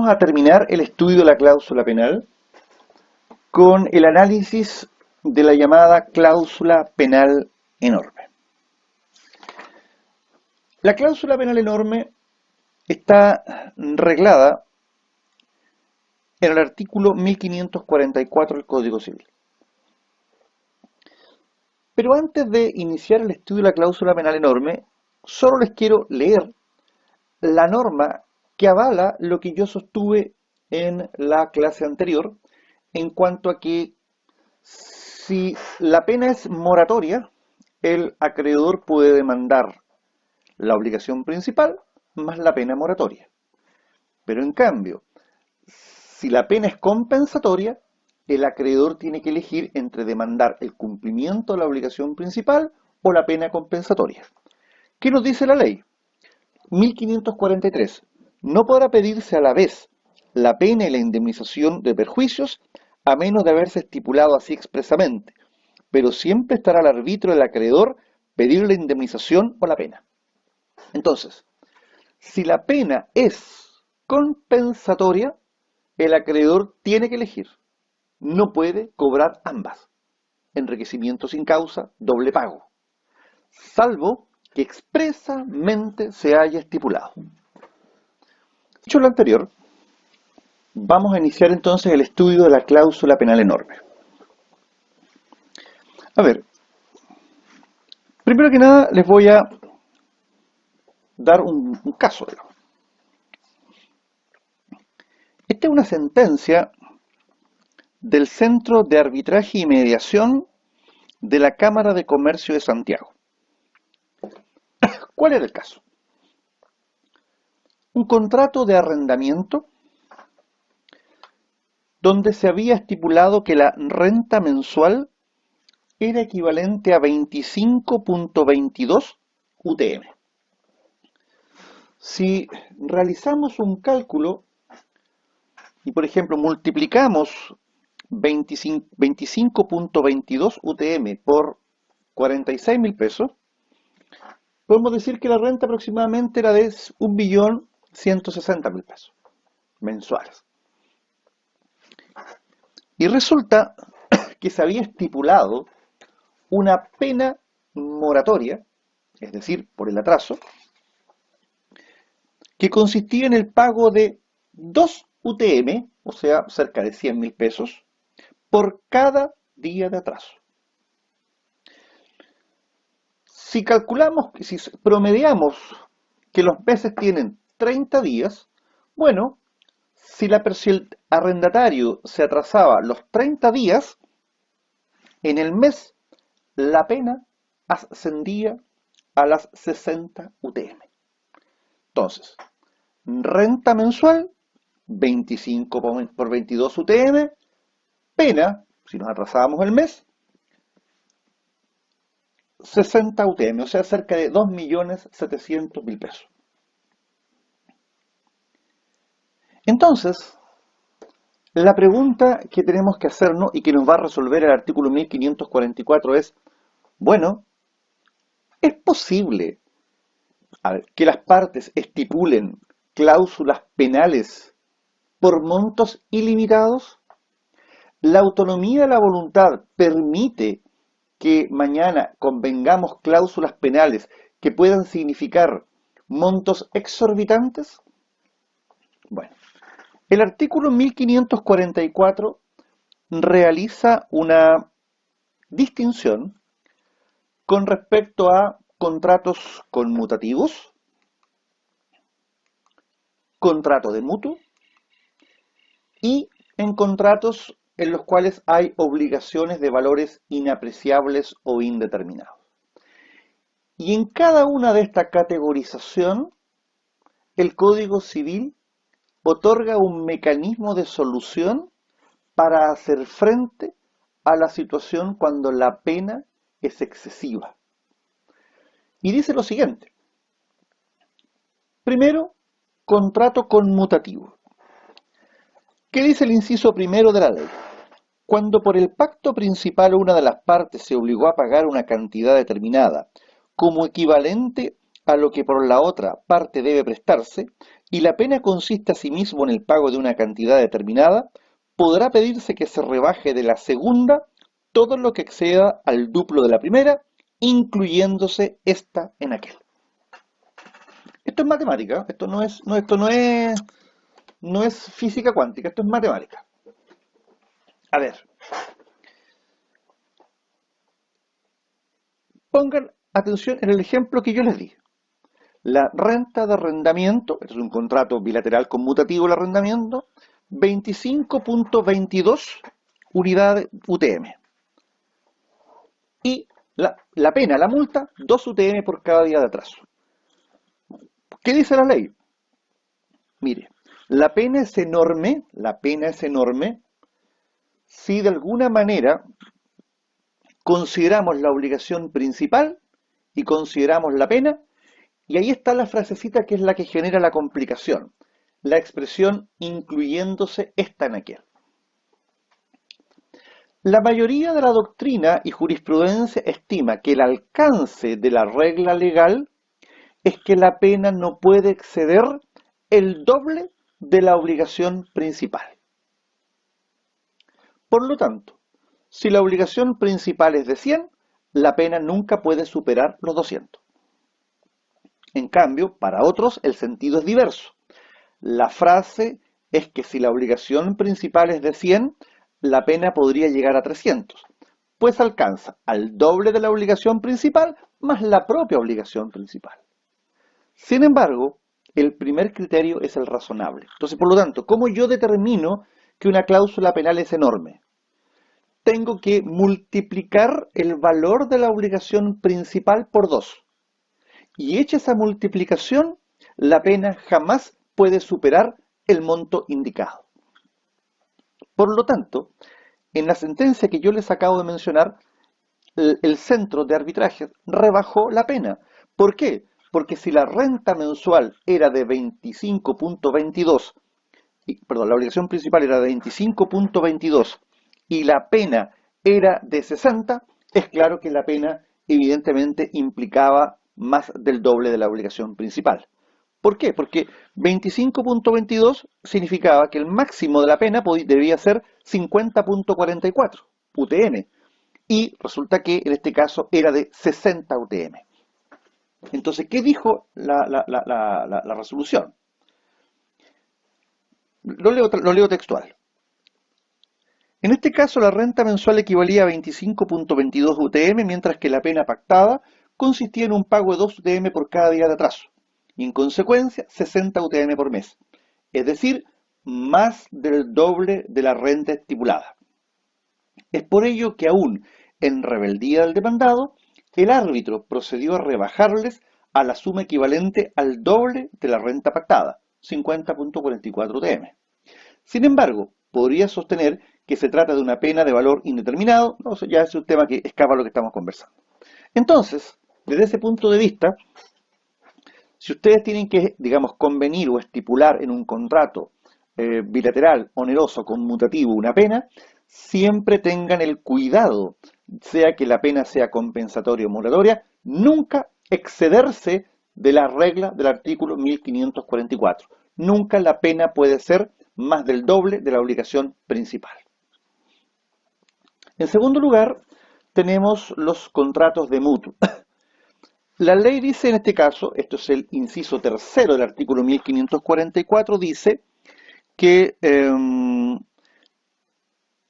vamos a terminar el estudio de la cláusula penal con el análisis de la llamada cláusula penal enorme. La cláusula penal enorme está reglada en el artículo 1544 del Código Civil. Pero antes de iniciar el estudio de la cláusula penal enorme, solo les quiero leer la norma que avala lo que yo sostuve en la clase anterior en cuanto a que si la pena es moratoria, el acreedor puede demandar la obligación principal más la pena moratoria. Pero en cambio, si la pena es compensatoria, el acreedor tiene que elegir entre demandar el cumplimiento de la obligación principal o la pena compensatoria. ¿Qué nos dice la ley? 1543. No podrá pedirse a la vez la pena y la indemnización de perjuicios a menos de haberse estipulado así expresamente, pero siempre estará al arbitrio del acreedor pedir la indemnización o la pena. Entonces, si la pena es compensatoria, el acreedor tiene que elegir. No puede cobrar ambas. Enriquecimiento sin causa, doble pago. Salvo que expresamente se haya estipulado. Dicho lo anterior, vamos a iniciar entonces el estudio de la cláusula penal enorme. A ver, primero que nada les voy a dar un caso. Esta es una sentencia del Centro de Arbitraje y Mediación de la Cámara de Comercio de Santiago. ¿Cuál era el caso? Un contrato de arrendamiento donde se había estipulado que la renta mensual era equivalente a 25.22 UTM. Si realizamos un cálculo y, por ejemplo, multiplicamos 25.22 UTM por 46.000 pesos, podemos decir que la renta aproximadamente era de 1.160.000 pesos mensuales. Y resulta que se había estipulado una pena moratoria, es decir, por el atraso, que consistía en el pago de 2 UTM, o sea, cerca de 100.000 pesos, por cada día de atraso. Si calculamos, si promediamos que los meses tienen 30 días, bueno, si el arrendatario se atrasaba los 30 días, en el mes la pena ascendía a las 60 UTM. Entonces, renta mensual, 25 por 22 UTM, pena, si nos atrasábamos el mes, 60 UTM, o sea, cerca de 2.700.000 pesos. Entonces, la pregunta que tenemos que hacernos y que nos va a resolver el artículo 1544 es, bueno, ¿es posible que las partes estipulen cláusulas penales por montos ilimitados? ¿La autonomía de la voluntad permite que mañana convengamos cláusulas penales que puedan significar montos exorbitantes? Bueno, el artículo 1544 realiza una distinción con respecto a contratos conmutativos, contrato de mutuo y en contratos en los cuales hay obligaciones de valores inapreciables o indeterminados. Y en cada una de esta categorización, el Código Civil otorga un mecanismo de solución para hacer frente a la situación cuando la pena es excesiva. Y dice lo siguiente. Primero, contrato conmutativo. ¿Qué dice el inciso primero de la ley? Cuando por el pacto principal una de las partes se obligó a pagar una cantidad determinada como equivalente a lo que por la otra parte debe prestarse, y la pena consiste asimismo en el pago de una cantidad determinada, podrá pedirse que se rebaje de la segunda todo lo que exceda al duplo de la primera, incluyéndose esta en aquel. Esto es matemática, no es física cuántica, esto es matemática. A ver, pongan atención en el ejemplo que yo les di. La renta de arrendamiento, esto es un contrato bilateral conmutativo el arrendamiento, 25.22 unidades UTM. Y la pena, la multa, 2 UTM por cada día de atraso. ¿Qué dice la ley? Mire, la pena es enorme si de alguna manera consideramos la obligación principal y consideramos la pena, y ahí está la frasecita que es la que genera la complicación, la expresión incluyéndose esta en aquel. La mayoría de la doctrina y jurisprudencia estima que el alcance de la regla legal es que la pena no puede exceder el doble de la obligación principal. Por lo tanto, si la obligación principal es de 100, la pena nunca puede superar los 200. En cambio, para otros el sentido es diverso. La frase es que si la obligación principal es de 100, la pena podría llegar a 300, pues alcanza al doble de la obligación principal más la propia obligación principal. Sin embargo, el primer criterio es el razonable. Entonces, por lo tanto, ¿cómo yo determino que una cláusula penal es enorme? Tengo que multiplicar el valor de la obligación principal por 2. Y hecha esa multiplicación, la pena jamás puede superar el monto indicado. Por lo tanto, en la sentencia que yo les acabo de mencionar, el centro de arbitraje rebajó la pena. ¿Por qué? Porque si la renta mensual era de 25.22, perdón, la obligación principal era de 25.22 y la pena era de 60, es claro que la pena evidentemente implicaba más del doble de la obligación principal. ¿Por qué? Porque 25.22 significaba que el máximo de la pena debía ser 50.44 UTM. Y resulta que en este caso era de 60 UTM. Entonces, ¿qué dijo la resolución? Lo leo textual. En este caso, la renta mensual equivalía a 25.22 UTM, mientras que la pena pactada consistía en un pago de 2 UTM por cada día de atraso, y en consecuencia 60 UTM por mes, es decir, más del doble de la renta estipulada. Es por ello que aún en rebeldía del demandado, el árbitro procedió a rebajarles a la suma equivalente al doble de la renta pactada, 50.44 UTM. Sin embargo, podría sostener que se trata de una pena de valor indeterminado, no sé, ya es un tema que escapa a lo que estamos conversando. Entonces, desde ese punto de vista, si ustedes tienen que, digamos, convenir o estipular en un contrato bilateral, oneroso, conmutativo, una pena, siempre tengan el cuidado, sea que la pena sea compensatoria o moratoria, nunca excederse de la regla del artículo 1544. Nunca la pena puede ser más del doble de la obligación principal. En segundo lugar, tenemos los contratos de mutuo. La ley dice en este caso, esto es el inciso tercero del artículo 1544, dice que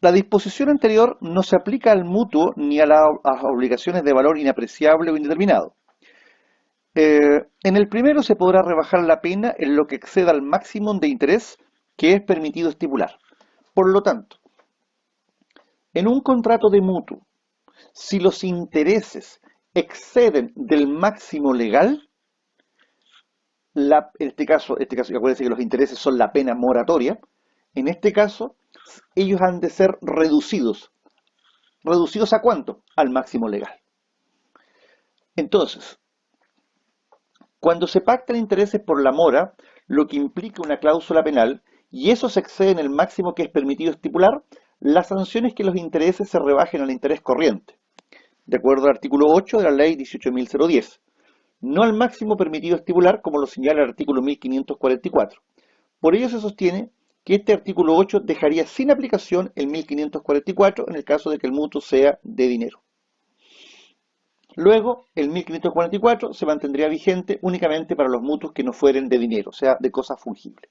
la disposición anterior no se aplica al mutuo ni a las obligaciones de valor inapreciable o indeterminado. En el primero se podrá rebajar la pena en lo que exceda al máximo de interés que es permitido estipular. Por lo tanto, en un contrato de mutuo, si los intereses exceden del máximo legal, en este caso, acuérdense que los intereses son la pena moratoria, en este caso, ellos han de ser reducidos. ¿Reducidos a cuánto? Al máximo legal. Entonces, cuando se pactan intereses por la mora, lo que implica una cláusula penal, y eso se excede en el máximo que es permitido estipular, la sanción es que los intereses se rebajen al interés corriente, de acuerdo al artículo 8 de la ley 18.010. no al máximo permitido estipular, como lo señala el artículo 1544. Por ello se sostiene que este artículo 8 dejaría sin aplicación el 1544 en el caso de que el mutuo sea de dinero. Luego, el 1544 se mantendría vigente únicamente para los mutuos que no fueren de dinero, o sea, de cosas fungibles.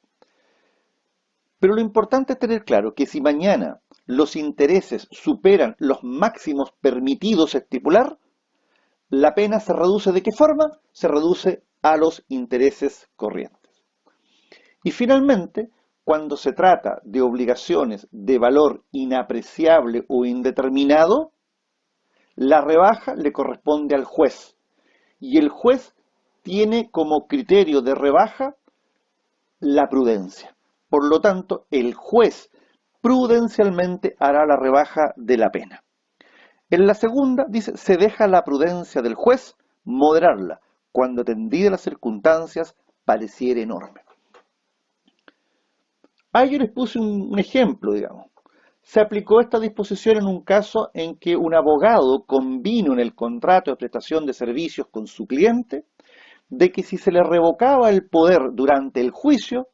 Pero lo importante es tener claro que si mañana los intereses superan los máximos permitidos estipular, la pena se reduce ¿de qué forma? Se reduce a los intereses corrientes. Y finalmente, cuando se trata de obligaciones de valor inapreciable o indeterminado, la rebaja le corresponde al juez. Y el juez tiene como criterio de rebaja la prudencia. Por lo tanto, el juez prudencialmente hará la rebaja de la pena. En la segunda, dice, se deja la prudencia del juez moderarla, cuando atendidas las circunstancias pareciera enorme. Ahí yo les puse un ejemplo, digamos. Se aplicó esta disposición en un caso en que un abogado convino en el contrato de prestación de servicios con su cliente de que si se le revocaba el poder durante el juicio,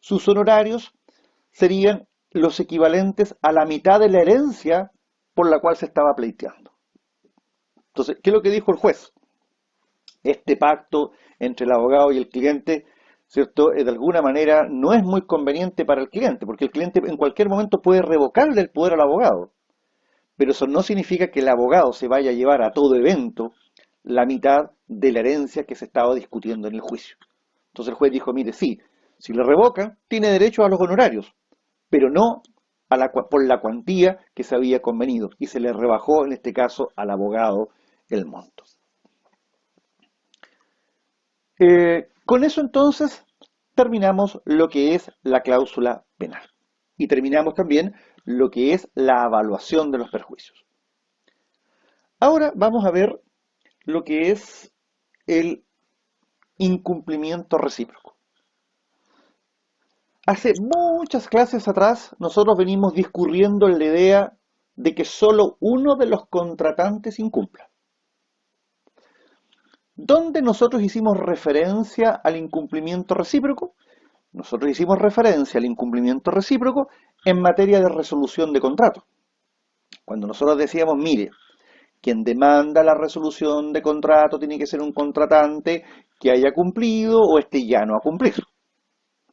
sus honorarios serían los equivalentes a la mitad de la herencia por la cual se estaba pleiteando. Entonces, ¿qué es lo que dijo el juez? Este pacto entre el abogado y el cliente, ¿cierto? De alguna manera no es muy conveniente para el cliente, porque el cliente en cualquier momento puede revocarle el poder al abogado. Pero eso no significa que el abogado se vaya a llevar a todo evento la mitad de la herencia que se estaba discutiendo en el juicio. Entonces el juez dijo, mire, sí, si le revocan, tiene derecho a los honorarios, pero no por la cuantía que se había convenido. Y se le rebajó, en este caso, al abogado el monto. Con eso entonces terminamos lo que es la cláusula penal. Y terminamos también lo que es la evaluación de los perjuicios. Ahora vamos a ver lo que es el incumplimiento recíproco. Hace muchas clases atrás nosotros venimos discurriendo en la idea de que solo uno de los contratantes incumpla. ¿Dónde nosotros hicimos referencia al incumplimiento recíproco? Nosotros hicimos referencia al incumplimiento recíproco en materia de resolución de contrato. Cuando nosotros decíamos, mire, quien demanda la resolución de contrato tiene que ser un contratante que haya cumplido o este ya no ha cumplido.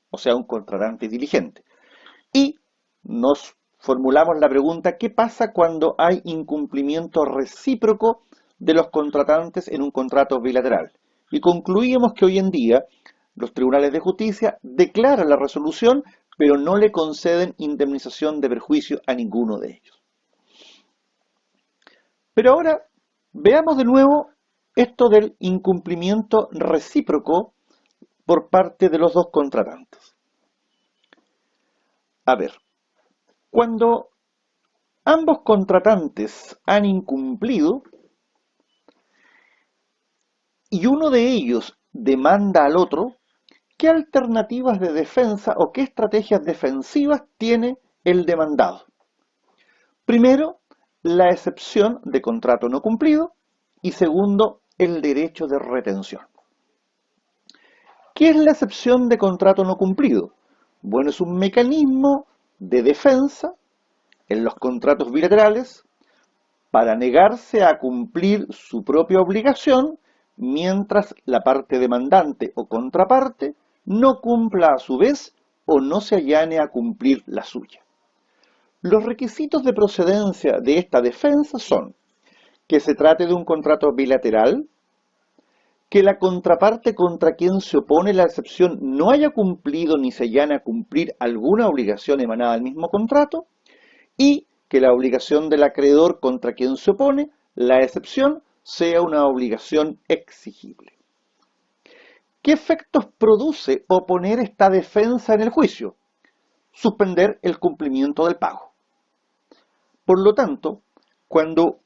O sea, un contratante diligente. Y nos formulamos la pregunta, ¿qué pasa cuando hay incumplimiento recíproco de los contratantes en un contrato bilateral? Y concluíamos que hoy en día los tribunales de justicia declaran la resolución, pero no le conceden indemnización de perjuicio a ninguno de ellos. Pero ahora veamos de nuevo esto del incumplimiento recíproco por parte de los dos contratantes. A ver, cuando ambos contratantes han incumplido y uno de ellos demanda al otro, ¿qué alternativas de defensa o qué estrategias defensivas tiene el demandado? Primero, la excepción de contrato no cumplido y segundo, el derecho de retención. ¿Qué es la excepción de contrato no cumplido? Bueno, es un mecanismo de defensa en los contratos bilaterales para negarse a cumplir su propia obligación mientras la parte demandante o contraparte no cumpla a su vez o no se allane a cumplir la suya. Los requisitos de procedencia de esta defensa son que se trate de un contrato bilateral, que la contraparte contra quien se opone la excepción no haya cumplido ni se allane a cumplir alguna obligación emanada del mismo contrato, y que la obligación del acreedor contra quien se opone la excepción sea una obligación exigible. ¿Qué efectos produce oponer esta defensa en el juicio? Suspender el cumplimiento del pago. Por lo tanto, cuando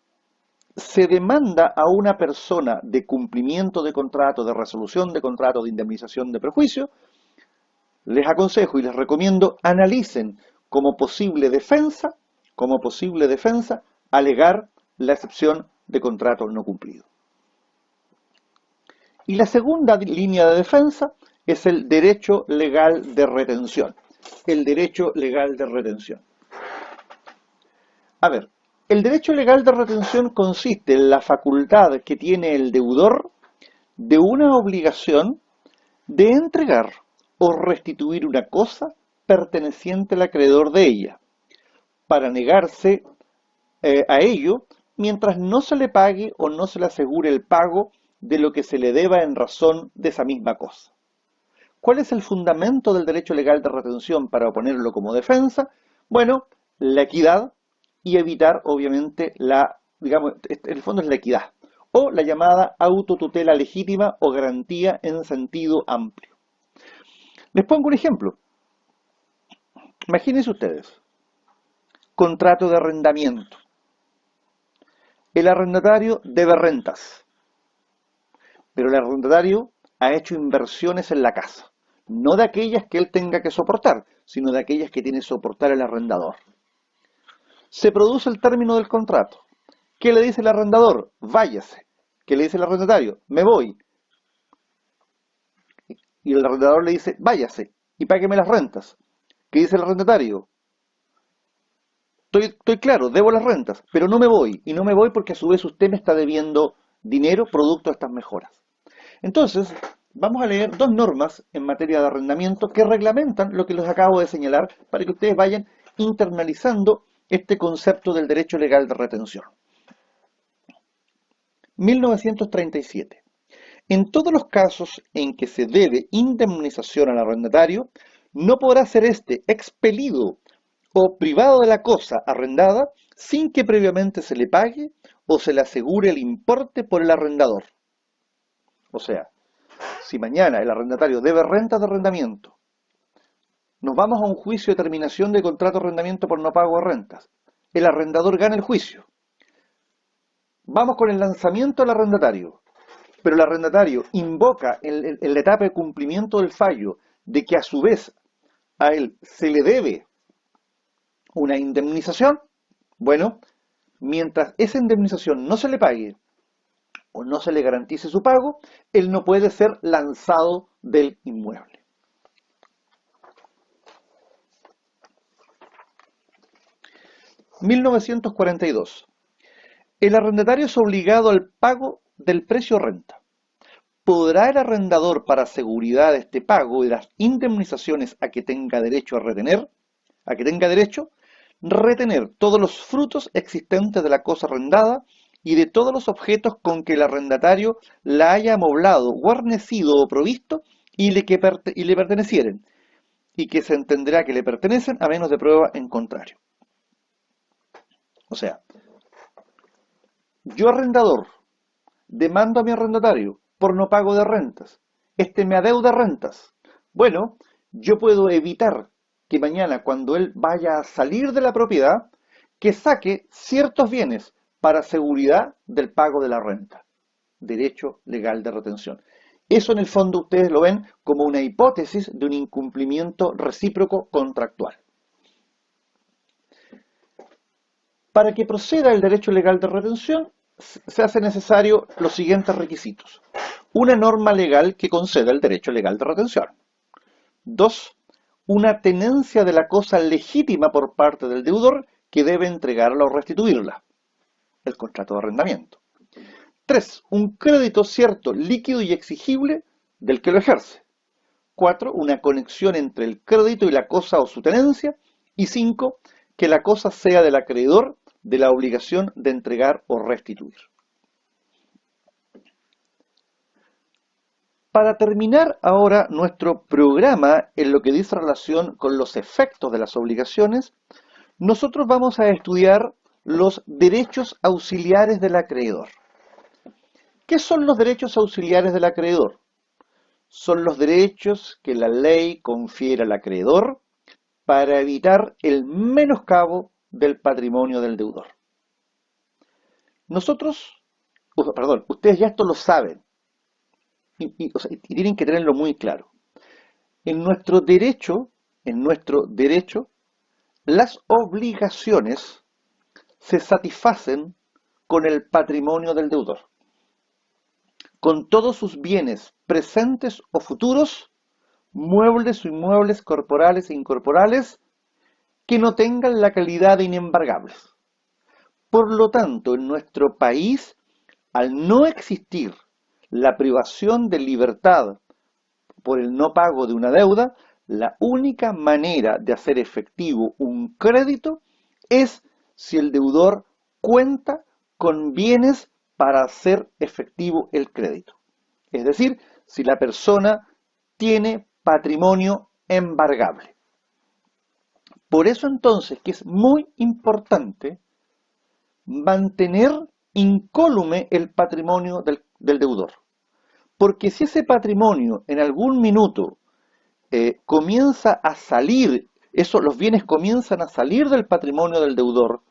se demanda a una persona de cumplimiento de contrato, de resolución de contrato, de indemnización de perjuicio, les aconsejo y les recomiendo analicen como posible defensa, alegar la excepción de contrato no cumplido. Y la segunda línea de defensa es el derecho legal de retención. El derecho legal de retención. A ver, el derecho legal de retención consiste en la facultad que tiene el deudor de una obligación de entregar o restituir una cosa perteneciente al acreedor de ella, para negarse a ello mientras no se le pague o no se le asegure el pago de lo que se le deba en razón de esa misma cosa. ¿Cuál es el fundamento del derecho legal de retención para oponerlo como defensa? Bueno, la equidad y evitar, obviamente, digamos, en el fondo es la equidad, o la llamada autotutela legítima o garantía en sentido amplio. Les pongo un ejemplo. Imagínense ustedes, contrato de arrendamiento. El arrendatario debe rentas, pero el arrendatario ha hecho inversiones en la casa, no de aquellas que él tenga que soportar, sino de aquellas que tiene que soportar el arrendador. Se produce el término del contrato. ¿Qué le dice el arrendador? Váyase. ¿Qué le dice el arrendatario? Me voy. Y el arrendador le dice, váyase y págueme las rentas. ¿Qué dice el arrendatario? Estoy claro, debo las rentas, pero no me voy. Y no me voy porque a su vez usted me está debiendo dinero producto de estas mejoras. Entonces, vamos a leer dos normas en materia de arrendamiento que reglamentan lo que les acabo de señalar para que ustedes vayan internalizando este concepto del derecho legal de retención. 1937. En todos los casos en que se debe indemnización al arrendatario, no podrá ser éste expelido o privado de la cosa arrendada sin que previamente se le pague o se le asegure el importe por el arrendador. O sea, si mañana el arrendatario debe rentas de arrendamiento, nos vamos a un juicio de terminación de contrato de arrendamiento por no pago de rentas. El arrendador gana el juicio. Vamos con el lanzamiento del arrendatario, pero el arrendatario invoca en la etapa de cumplimiento del fallo de que a su vez a él se le debe una indemnización. Bueno, mientras esa indemnización no se le pague o no se le garantice su pago, él no puede ser lanzado del inmueble. (1942) El arrendatario es obligado al pago del precio renta. ¿Podrá el arrendador, para seguridad de este pago y de las indemnizaciones a que tenga derecho retener todos los frutos existentes de la cosa arrendada y de todos los objetos con que el arrendatario la haya amoblado, guarnecido o provisto y le pertenecieren, y que se entenderá que le pertenecen a menos de prueba en contrario? O sea, yo arrendador demando a mi arrendatario por no pago de rentas. Este me adeuda rentas. Bueno, yo puedo evitar que mañana, cuando él vaya a salir de la propiedad, que saque ciertos bienes para seguridad del pago de la renta. Derecho legal de retención. Eso en el fondo ustedes lo ven como una hipótesis de un incumplimiento recíproco contractual. Para que proceda el derecho legal de retención, se hace necesario los siguientes requisitos. Una norma legal que conceda el derecho legal de retención. 2. Una tenencia de la cosa legítima por parte del deudor que debe entregarla o restituirla. El contrato de arrendamiento. 3. Un crédito cierto, líquido y exigible del que lo ejerce. 4. Una conexión entre el crédito y la cosa o su tenencia. Y 5. Que la cosa sea del acreedor de la obligación de entregar o restituir. Para terminar ahora nuestro programa en lo que dice relación con los efectos de las obligaciones, nosotros vamos a estudiar los derechos auxiliares del acreedor. ¿Qué son los derechos auxiliares del acreedor? Son los derechos que la ley confiere al acreedor para evitar el menoscabo del patrimonio del deudor. Ustedes ya esto lo saben y tienen que tenerlo muy claro. En nuestro derecho, las obligaciones se satisfacen con el patrimonio del deudor. con todos sus bienes, presentes o futuros, muebles o inmuebles corporales e incorporales, que no tengan la calidad de inembargables. Por lo tanto, en nuestro país, al no existir la privación de libertad por el no pago de una deuda, la única manera de hacer efectivo un crédito es si el deudor cuenta con bienes para hacer efectivo el crédito. Es decir, si la persona tiene patrimonio embargable. Por eso entonces que es muy importante mantener incólume el patrimonio del deudor. Porque si ese patrimonio en algún minuto comienza a salir, los bienes comienzan a salir del patrimonio del deudor,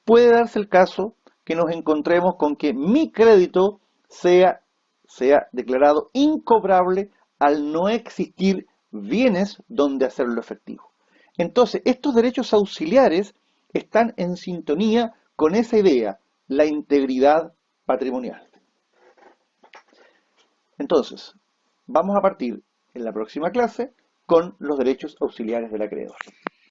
puede darse el caso que nos encontremos con que mi crédito sea declarado incobrable al no existir bienes donde hacerlo efectivo. Entonces, estos derechos auxiliares están en sintonía con esa idea, la integridad patrimonial. Entonces, vamos a partir en la próxima clase con los derechos auxiliares del acreedor.